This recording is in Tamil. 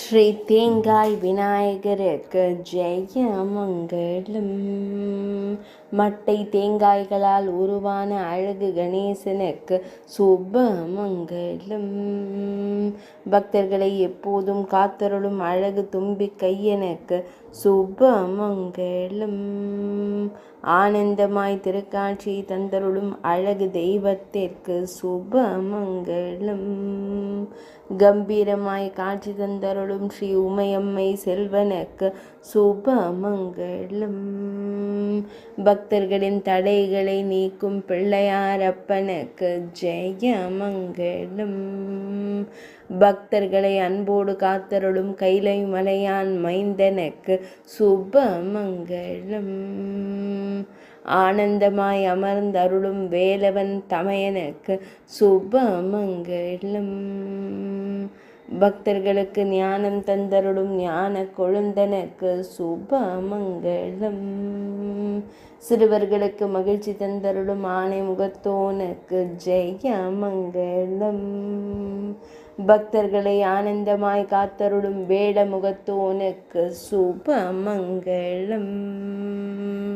ஸ்ரீ தேங்காய் விநாயகருக்கு ஜெயமங்கலம். மட்டை தேங்காய்களால் உருவான அழகு கணேசனுக்கு சுபமங்கலம். பக்தர்களை எப்போதும் காத்தருளும் அழகு தும்பி கையனுக்கு சுபமங்கலம். ஆனந்தமாய் திருக்காட்சி தந்தருளும் அழகு தெய்வத்திற்கு சுபமங்கலம். கம்பீரமாய் காட்சி தந்தருளும் ஸ்ரீ உமையம்மை செல்வனுக்கு சுபமங்கலம். பக்தர்களின் தடைகளை நீக்கும் பிள்ளையாரப்பனுக்கு ஜெயமங்கலம். பக்தர்களை அன்போடு காத்தருளும் கைலை மலையான் மைந்தனுக்கு சுபமங்கலம். ஆனந்தமாய் அமர்ந்தருளும் வேலவன் தமையனுக்கு சுபமங்கலம். பக்தர்களுக்கு ஞானம் தந்தருளும் ஞான கொழுந்தனுக்கு சுபமங்கலம். சிறுவர்களுக்கு மகிழ்ச்சி தந்தருளும் ஆணை முகத்தோனுக்கு ஜெயமங்கலம். பக்தர்களை